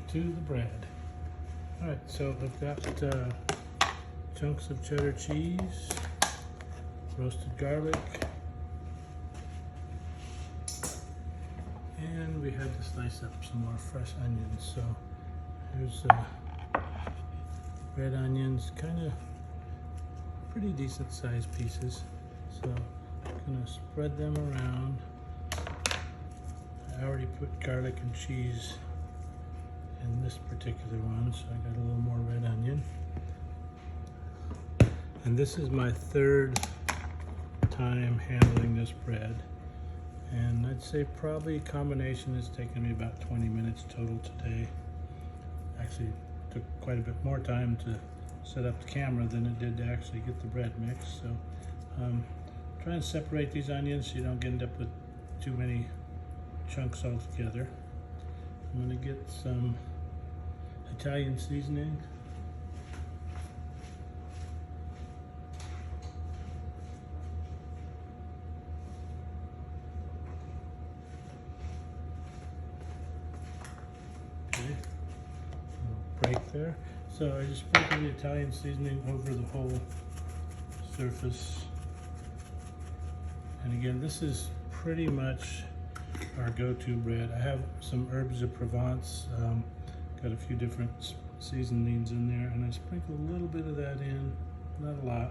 to the bread. All right, so I've got chunks of cheddar cheese, roasted garlic, and we had to slice up some more fresh onions. So here's red onions, kind of pretty decent sized pieces. So I'm gonna spread them around. I already put garlic and cheese in this particular one, so I got a little more red onion. And this is my third time handling this bread. And I'd say probably a combination has taken me about 20 minutes total today. Actually took quite a bit more time to set up the camera than it did to actually get the bread mixed. So try and separate these onions so you don't end up with too many chunks all together. I'm going to get some Italian seasoning. Okay, break there. So I just sprinkle the Italian seasoning over the whole surface. And again, this is pretty much our go-to bread. I have some herbs of Provence, got a few different seasonings in there, and I sprinkle a little bit of that in, not a lot.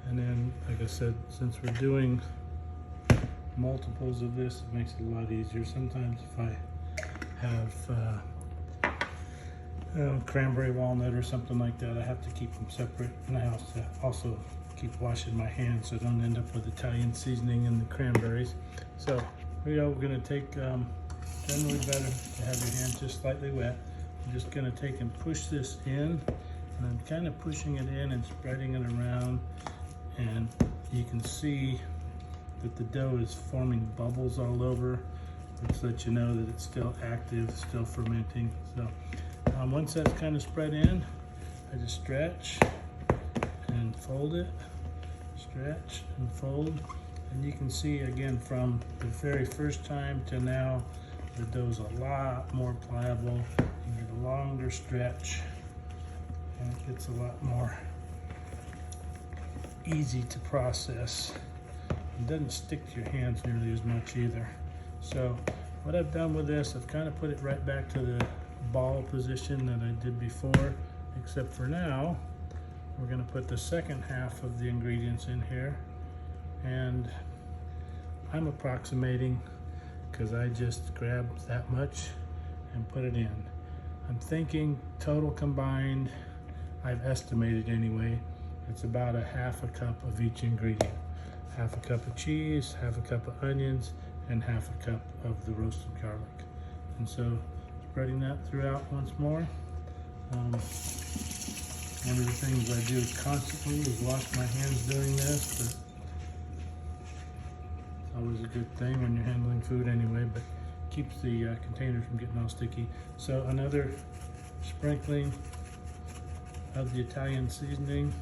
And then, like I said, since we're doing multiples of this, it makes it a lot easier. Sometimes if I have cranberry walnut or something like that, I have to keep them separate, and I have to also keep washing my hands so I don't end up with Italian seasoning in the cranberries. So we're going to take, generally better to have your hands just slightly wet. I'm just going to take and push this in, and I'm kind of pushing it in and spreading it around, and you can see that the dough is forming bubbles all over, which lets you know that it's still active, still fermenting. So once that's kind of spread in, I just stretch and fold it, stretch and fold. And you can see again from the very first time to now, the dough's a lot more pliable. You get a longer stretch, and it gets a lot more easy to process. It doesn't stick to your hands nearly as much either. So what I've done with this, I've kind of put it right back to the ball position that I did before, except for now, we're going to put the second half of the ingredients in here. And I'm approximating because I just grabbed that much and put it in. I'm thinking total combined, I've estimated anyway, it's about a half a cup of each ingredient. Half a cup of cheese, half a cup of onions, and half a cup of the roasted garlic. And so spreading that throughout once more. One of the things I do constantly is wash my hands doing this, but it's always a good thing when you're handling food anyway, but keeps the container from getting all sticky. So another sprinkling of the Italian seasoning.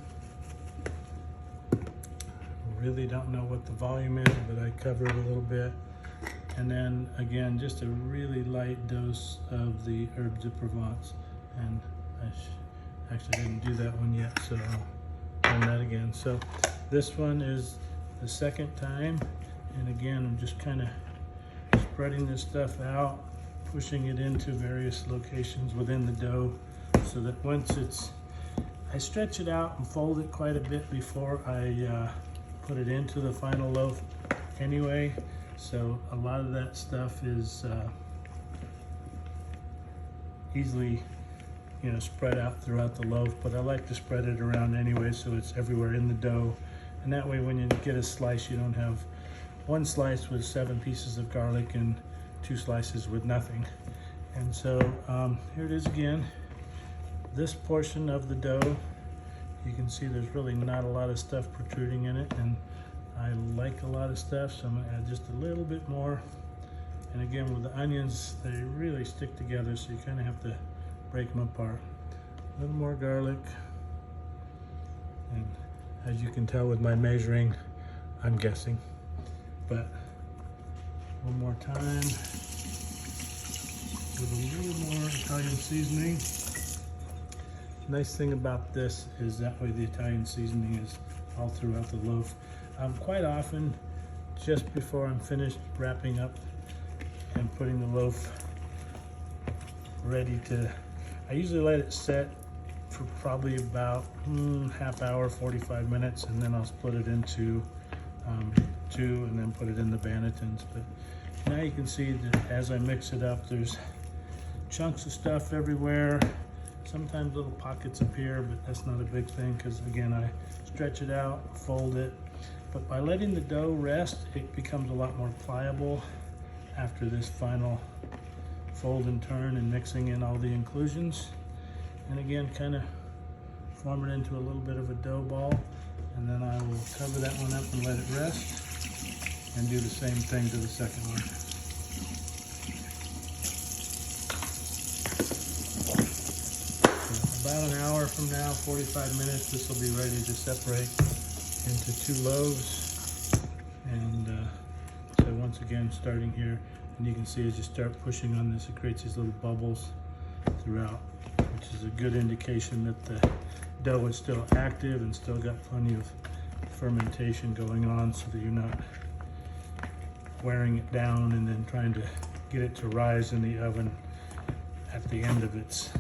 Really don't know what the volume is, but I covered a little bit. And then again, just a really light dose of the herbs de Provence. And I actually didn't do that one yet, so I'll do that again. So this one is the second time. And again, I'm just kind of spreading this stuff out, pushing it into various locations within the dough so that once I stretch it out and fold it quite a bit before I put it into the final loaf anyway. So a lot of that stuff is easily, spread out throughout the loaf, but I like to spread it around anyway so it's everywhere in the dough. And that way when you get a slice, you don't have one slice with 7 pieces of garlic and 2 slices with nothing. And so here it is again. This portion of the dough, you can see there's really not a lot of stuff protruding in it, and I like a lot of stuff, so I'm gonna add just a little bit more. And again, with the onions, they really stick together, so you kind of have to break them apart. A little more garlic. And as you can tell with my measuring, I'm guessing. But one more time with a little more Italian seasoning. Nice thing about this is that way the Italian seasoning is all throughout the loaf. Quite often, just before I'm finished wrapping up and putting the loaf ready to, I usually let it set for probably about half hour, 45 minutes, and then I'll split it into two and then put it in the bannetons. But now you can see that as I mix it up, there's chunks of stuff everywhere. Sometimes little pockets appear, but that's not a big thing because again, I stretch it out, fold it. But by letting the dough rest, it becomes a lot more pliable after this final fold and turn and mixing in all the inclusions. And again, kind of form it into a little bit of a dough ball. And then I will cover that one up and let it rest and do the same thing to the second one. About an hour from now, 45 minutes, this will be ready to separate into 2 loaves. And so once again, starting here, and you can see as you start pushing on this, it creates these little bubbles throughout, which is a good indication that the dough is still active and still got plenty of fermentation going on, so that you're not wearing it down and then trying to get it to rise in the oven at the end of its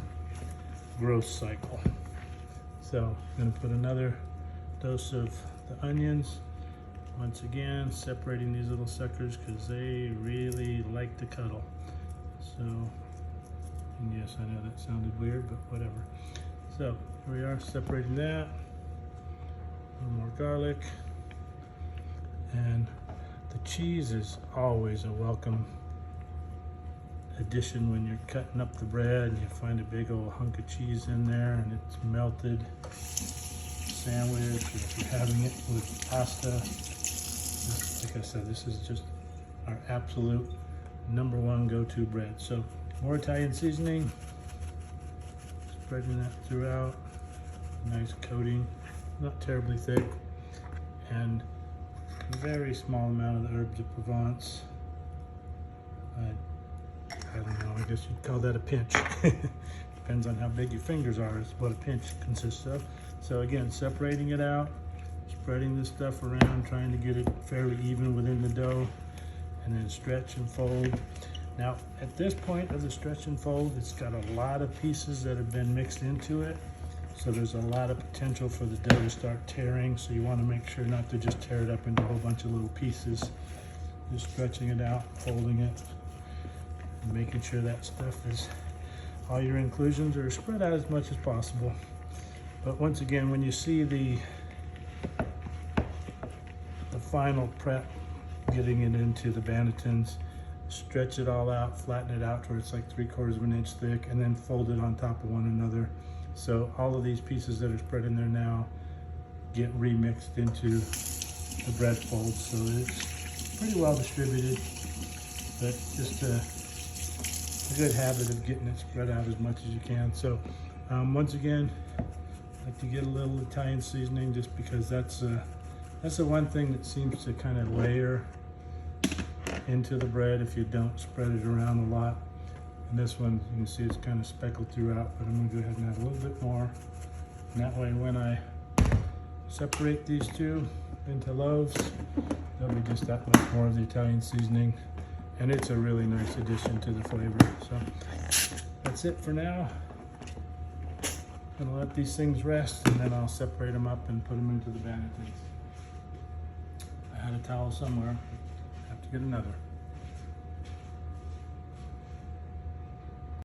growth cycle. So I'm going to put another dose of the onions. Once again, separating these little suckers because they really like to cuddle. So, and yes, I know that sounded weird, but whatever. So here we are, separating that. A little more garlic. And the cheese is always a welcome addition when you're cutting up the bread and you find a big old hunk of cheese in there and it's melted. Sandwich, or if you're having it with pasta, like I said, this is just our absolute #1 go-to bread. So more Italian seasoning, spreading that throughout, nice coating, not terribly thick, and a very small amount of the herbes de Provence. I don't know, I guess you'd call that a pinch. Depends on how big your fingers are, is what a pinch consists of. So again, separating it out, spreading this stuff around, trying to get it fairly even within the dough, and then stretch and fold. Now, at this point of the stretch and fold, it's got a lot of pieces that have been mixed into it. So there's a lot of potential for the dough to start tearing. So you want to make sure not to just tear it up into a whole bunch of little pieces. Just stretching it out, folding it, and making sure that stuff is, all your inclusions are spread out as much as possible. But once again, when you see the final prep, getting it into the bannetons, stretch it all out, flatten it out to where it's like 3/4 of an inch thick, and then fold it on top of one another. So all of these pieces that are spread in there now get remixed into the bread fold. So it's pretty well distributed, but just a good habit of getting it spread out as much as you can. So once again, I like to get a little Italian seasoning just because that's the one thing that seems to kind of layer into the bread if you don't spread it around a lot. And this one, you can see it's kind of speckled throughout, but I'm going to go ahead and add a little bit more. And that way when I separate these two into loaves, there'll be just that much more of the Italian seasoning. And it's a really nice addition to the flavor. So that's it for now. I'm gonna let these things rest and then I'll separate them up and put them into the bannetons. I had a towel somewhere, have to get another.